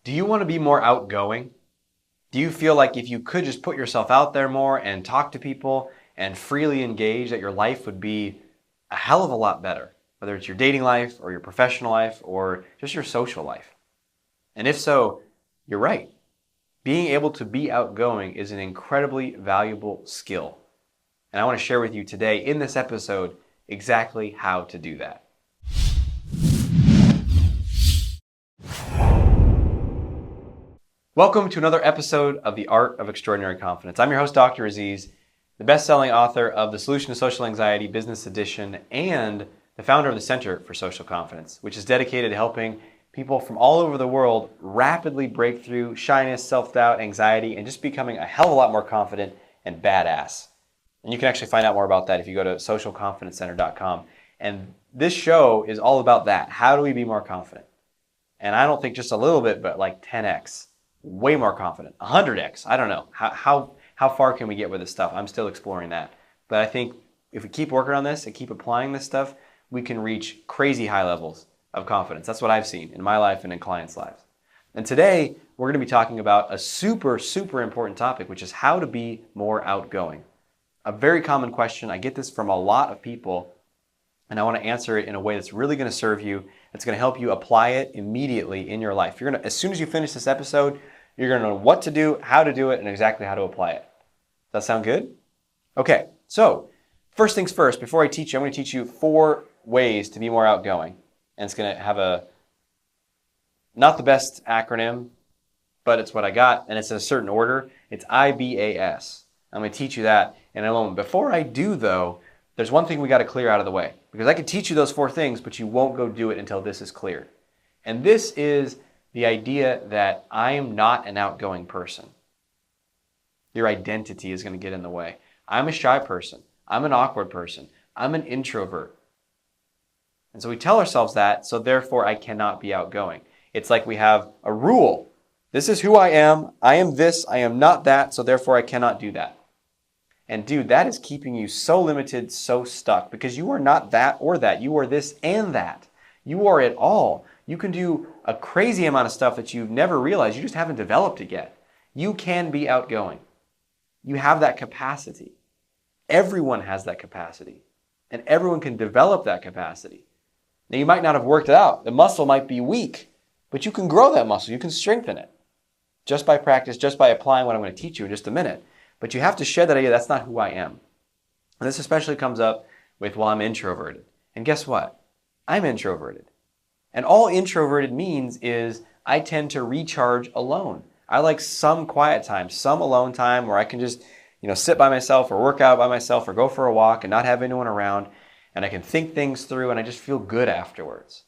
Do you want to be more outgoing? Do you feel like if you could just put yourself out there more and talk to people and freely engage, that your life would be a hell of a lot better? Whether it's your dating life or your professional life or just your social life. And if so, you're right. Being able to be outgoing is an incredibly valuable skill. And I want to share with you today in this episode exactly how to do that. Welcome to another episode of The Art of Extraordinary Confidence. I'm your host, Dr. Aziz, the best-selling author of The Solution to Social Anxiety, Business Edition, and the founder of the Center for Social Confidence, which is dedicated to helping people from all over the world rapidly break through shyness, self-doubt, anxiety, and just becoming a hell of a lot more confident and badass. And you can actually find out more about that if you go to socialconfidencecenter.com. And this show is all about that. How do we be more confident? And I don't think just a little bit, but like 10x. Way more confident, 100x. I don't know. How far can we get with this stuff? I'm still exploring that. But I think if we keep working on this and keep applying this stuff, we can reach crazy high levels of confidence. That's what I've seen in my life and in clients' lives. And today, we're going to be talking about a super, super important topic, which is how to be more outgoing. A very common question. I get this from a lot of people, and I want to answer it in a way that's really going to serve you. It's going to help you apply it immediately in your life. As soon as you finish this episode, you're going to know what to do, how to do it, and exactly how to apply it. Does that sound good? Okay, so first things first, before I teach you, I'm going to teach you 4 ways to be more outgoing. And it's going to have not the best acronym, but it's what I got, and it's in a certain order. It's IBAS. I'm going to teach you that in a moment. Before I do, though, there's one thing we got to clear out of the way. Because I can teach you those 4 things, but you won't go do it until this is clear. And this is the idea that I am not an outgoing person. Your identity is going to get in the way. I'm a shy person. I'm an awkward person. I'm an introvert. And so we tell ourselves that, so therefore I cannot be outgoing. It's like we have a rule. This is who I am. I am this. I am not that, so therefore I cannot do that. And dude, that is keeping you so limited, so stuck, because you are not that or that. You are this and that. You are it all. You can do a crazy amount of stuff that you've never realized. You just haven't developed it yet. You can be outgoing. You have that capacity. Everyone has that capacity. And everyone can develop that capacity. Now, you might not have worked it out. The muscle might be weak, but you can grow that muscle. You can strengthen it just by practice, just by applying what I'm going to teach you in just a minute. But you have to shed that idea, that's not who I am. And this especially comes up with, well, I'm introverted. And guess what? I'm introverted. And all introverted means is I tend to recharge alone. I like some quiet time, some alone time where I can just, sit by myself or work out by myself or go for a walk and not have anyone around. And I can think things through and I just feel good afterwards.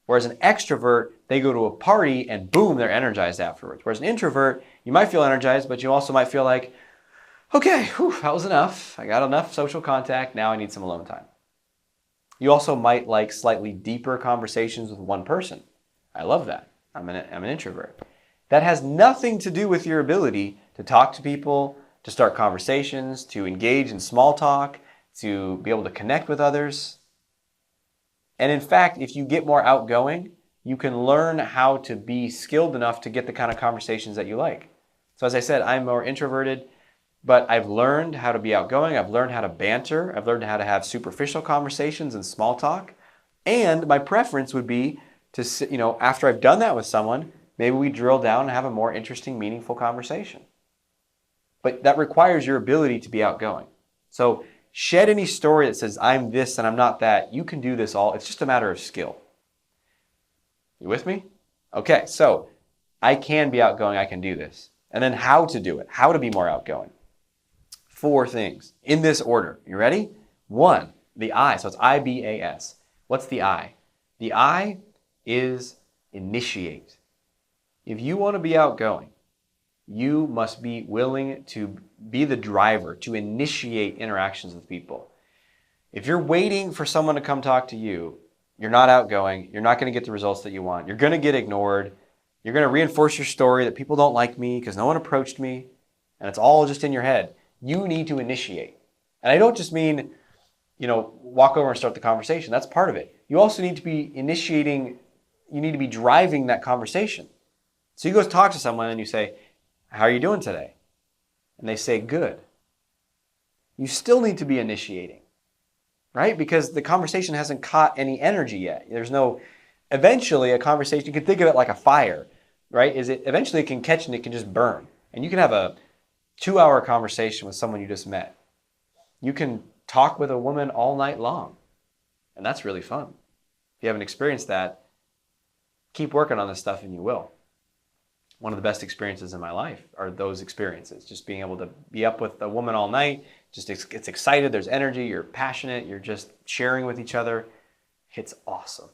Whereas an extrovert, they go to a party and boom, they're energized afterwards. Whereas an introvert, you might feel energized, but you also might feel like, okay, that was enough. I got enough social contact. Now I need some alone time. You also might like slightly deeper conversations with one person. I love that. I'm an introvert. That has nothing to do with your ability to talk to people, to start conversations, to engage in small talk, to be able to connect with others. And in fact, if you get more outgoing, you can learn how to be skilled enough to get the kind of conversations that you like. So as I said, I'm more introverted. But I've learned how to be outgoing. I've learned how to banter. I've learned how to have superficial conversations and small talk. And my preference would be to, after I've done that with someone, maybe we drill down and have a more interesting, meaningful conversation. But that requires your ability to be outgoing. So shed any story that says, I'm this and I'm not that. You can do this all. It's just a matter of skill. You with me? Okay, so I can be outgoing. I can do this. And then how to do it. How to be more outgoing. 4 things in this order. You ready? 1, the I. So it's IBAS. What's the I? The I is initiate. If you want to be outgoing, you must be willing to be the driver, to initiate interactions with people. If you're waiting for someone to come talk to you, you're not outgoing. You're not going to get the results that you want. You're going to get ignored. You're going to reinforce your story that people don't like me because no one approached me. And it's all just in your head. You need to initiate. And I don't just mean, walk over and start the conversation. That's part of it. You also need to be initiating, you need to be driving that conversation. So you go talk to someone and you say, how are you doing today? And they say, good. You still need to be initiating, right? Because the conversation hasn't caught any energy yet. Eventually a conversation, you can think of it like a fire, right? Eventually it can catch and it can just burn. And you can have a 2-hour conversation with someone you just met. You can talk with a woman all night long. And that's really fun. If you haven't experienced that, keep working on this stuff and you will. One of the best experiences in my life are those experiences. Just being able to be up with a woman all night, it's excited, there's energy, you're passionate, you're just sharing with each other. It's awesome.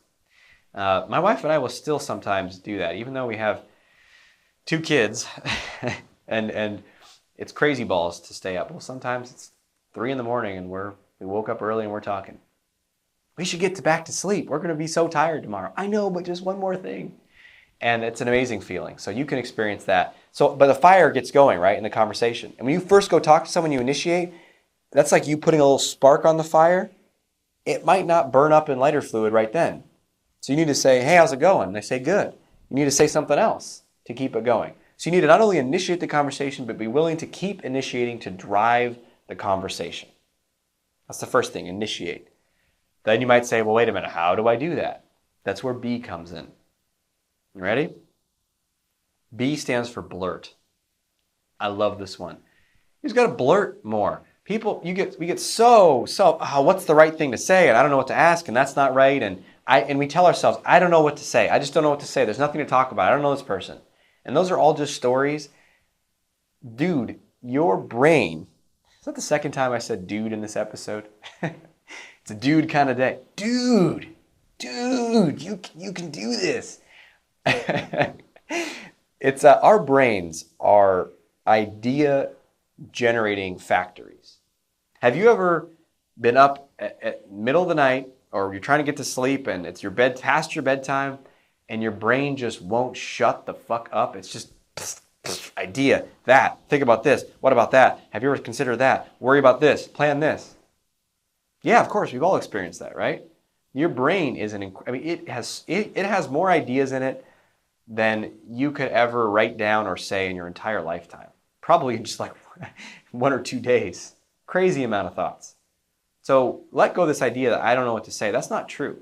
My wife and I will still sometimes do that, even though we have 2 kids and it's crazy balls to stay up. Well, sometimes it's 3 a.m. and we woke up early and we're talking. We should get back to sleep. We're going to be so tired tomorrow. I know, but just one more thing. And it's an amazing feeling. So you can experience that. But the fire gets going, right, in the conversation. And when you first go talk to someone, you initiate, that's like you putting a little spark on the fire. It might not burn up in lighter fluid right then. So you need to say, hey, how's it going? And they say, good. You need to say something else to keep it going. So you need to not only initiate the conversation, but be willing to keep initiating to drive the conversation. That's the first thing, initiate. Then you might say, well, wait a minute, how do I do that? That's where B comes in. You ready? B stands for blurt. I love this one. You just got to blurt more. We get so, what's the right thing to say? And I don't know what to ask, and that's not right. And we tell ourselves, I don't know what to say. I just don't know what to say. There's nothing to talk about. I don't know this person. And those are all just stories. Dude, your brain, is that the second time I said dude in this episode? It's a dude kind of day. Dude, you can do this. It's our brains are idea generating factories. Have you ever been up at middle of the night, or you're trying to get to sleep and it's past your bedtime, and your brain just won't shut the fuck up? It's just idea, that, think about this, what about that? Have you ever considered that? Worry about this, plan this. Yeah, of course, we've all experienced that, right? Your brain it has more ideas in it than you could ever write down or say in your entire lifetime. Probably in just like 1 or 2 days. Crazy amount of thoughts. So let go of this idea that I don't know what to say. That's not true.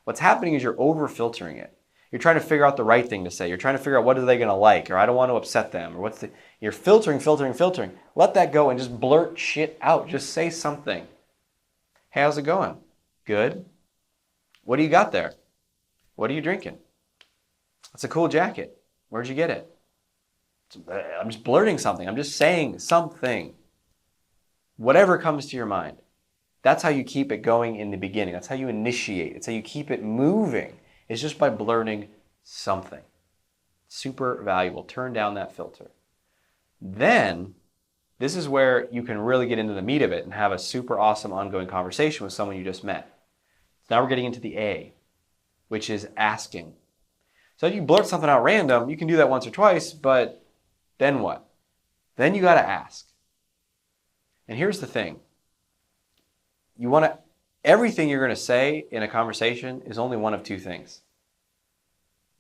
What's happening is you're over-filtering it. You're trying to figure out the right thing to say. You're trying to figure out what are they going to like, or I don't want to upset them, or you're filtering. Let that go and just blurt shit out. Just say something. Hey, how's it going? Good. What do you got there? What are you drinking? It's a cool jacket. Where'd you get it? I'm just blurting something. I'm just saying something. Whatever comes to your mind. That's how you keep it going in the beginning. That's how you initiate. It's how you keep it moving. It's just by blurting something. Super valuable. Turn down that filter. Then, this is where you can really get into the meat of it and have a super awesome ongoing conversation with someone you just met. So now we're getting into the A, which is asking. So if you blurt something out random, you can do that once or twice, but then what? Then you got to ask. And here's the thing. Everything you're going to say in a conversation is only one of 2 things.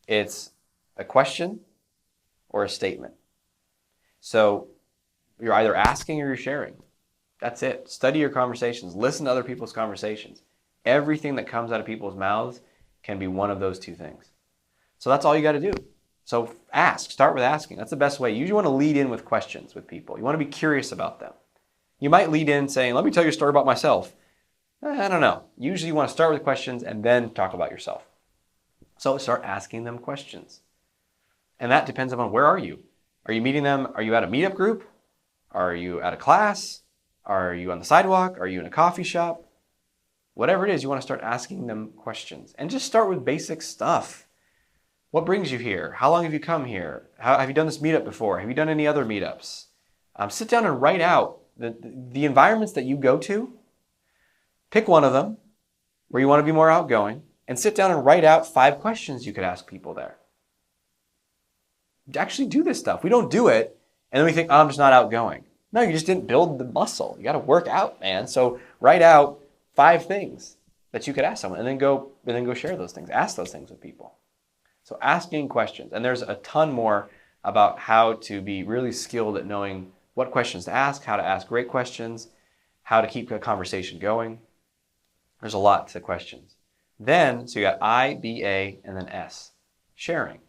It's a question or a statement. So you're either asking or you're sharing. That's it. Study your conversations. Listen to other people's conversations. Everything that comes out of people's mouths can be one of those 2 things. So that's all you got to do. So ask. Start with asking. That's the best way. You usually want to lead in with questions with people. You want to be curious about them. You might lead in saying, let me tell you a story about myself. I don't know. Usually you want to start with questions and then talk about yourself. So start asking them questions. And that depends upon where are you? Are you meeting them? Are you at a meetup group? Are you at a class? Are you on the sidewalk? Are you in a coffee shop? Whatever it is, you want to start asking them questions. And just start with basic stuff. What brings you here? How long have you come here? Have you done this meetup before? Have you done any other meetups? Sit down and write out the environments that you go to. Pick one of them where you want to be more outgoing and sit down and write out 5 questions you could ask people there. Actually do this stuff. We don't do it and then we think, I'm just not outgoing. No, you just didn't build the muscle. You got to work out, man. So write out 5 things that you could ask someone and then go share those things. Ask those things with people. So asking questions, and there's a ton more about how to be really skilled at knowing what questions to ask, how to ask great questions, how to keep a conversation going. There's a lot to questions. Then, so you got I, B, A, and then S, sharing.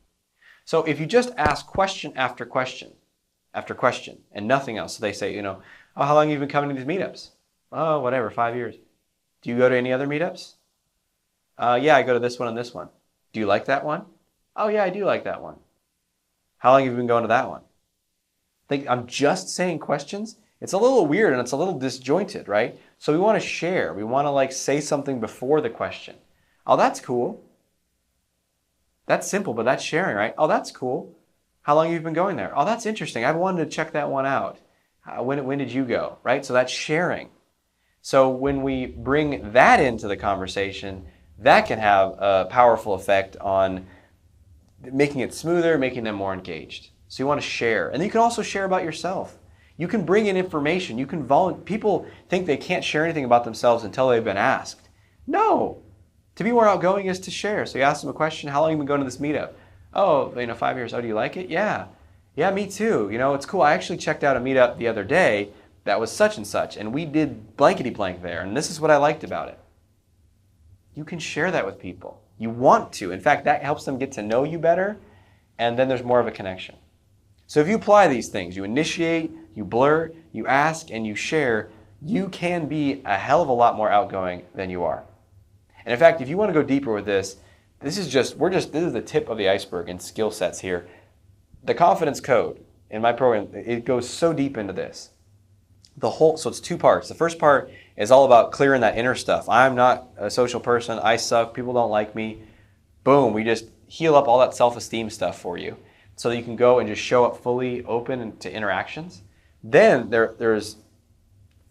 So if you just ask question after question after question and nothing else, so they say, oh, how long have you been coming to these meetups? Oh, whatever, 5 years. Do you go to any other meetups? Yeah, I go to this one and this one. Do you like that one? Oh, yeah, I do like that one. How long have you been going to that one? I'm just saying questions. It's a little weird and it's a little disjointed, right? So we want to share. We want to say something before the question. Oh, that's cool. That's simple, but that's sharing, right? Oh, that's cool. How long have you been going there? Oh, that's interesting. I've wanted to check that one out. When did you go, right? So that's sharing. So when we bring that into the conversation, that can have a powerful effect on making it smoother, making them more engaged. So you want to share. And you can also share about yourself. You can bring in information. You can People think they can't share anything about themselves until they've been asked. No. To be more outgoing is to share. So you ask them a question, how long have you been going to this meetup? Oh, 5 years. Oh, do you like it? Yeah. Yeah, me too. It's cool. I actually checked out a meetup the other day that was such and such, and we did blankety blank there, and this is what I liked about it. You can share that with people. You want to. In fact, that helps them get to know you better, and then there's more of a connection. So if you apply these things, you initiate, you blur, you ask, and you share, you can be a hell of a lot more outgoing than you are. And in fact, if you want to go deeper with this, this is the tip of the iceberg in skill sets here. The confidence code in my program, it goes so deep into this. So it's two parts. The first part is all about clearing that inner stuff. I'm not a social person. I suck. People don't like me. Boom. We just heal up all that self-esteem stuff for you so that you can go and just show up fully open to interactions. Then there's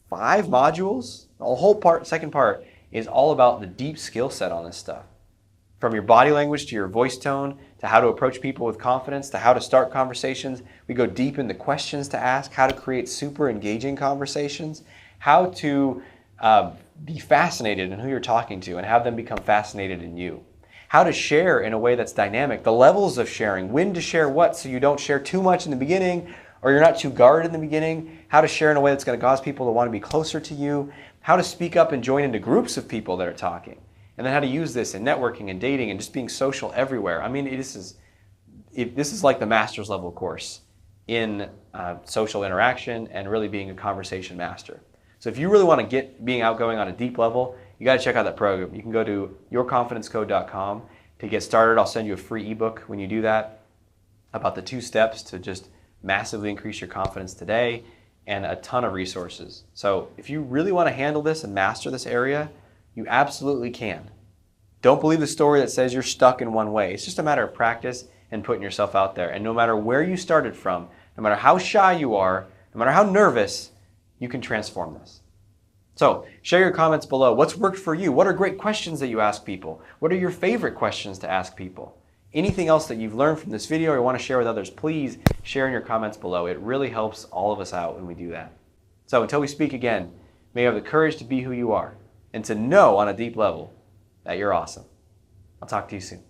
5 modules. The second part is all about the deep skill set on this stuff. From your body language to your voice tone to how to approach people with confidence to how to start conversations. We go deep into questions to ask, how to create super engaging conversations, how to be fascinated in who you're talking to and have them become fascinated in you. How to share in a way that's dynamic, the levels of sharing, when to share what so you don't share too much in the beginning or you're not too guarded in the beginning, how to share in a way that's going to cause people to want to be closer to you, how to speak up and join into groups of people that are talking. And then how to use this in networking and dating and just being social everywhere. I mean, this is like the master's level course in social interaction and really being a conversation master. So if you really want to get being outgoing on a deep level, you got to check out that program. You can go to yourconfidencecode.com to get started. I'll send you a free ebook when you do that about the 2 steps to just massively increase your confidence today and a ton of resources. So if you really want to handle this and master this area, you absolutely can. Don't believe the story that says you're stuck in one way. It's just a matter of practice and putting yourself out there. And no matter where you started from, no matter how shy you are, no matter how nervous, you can transform this. So share your comments below. What's worked for you? What are great questions that you ask people? What are your favorite questions to ask people? Anything else that you've learned from this video or you want to share with others, please share in your comments below. It really helps all of us out when we do that. So until we speak again, may you have the courage to be who you are and to know on a deep level that you're awesome. I'll talk to you soon.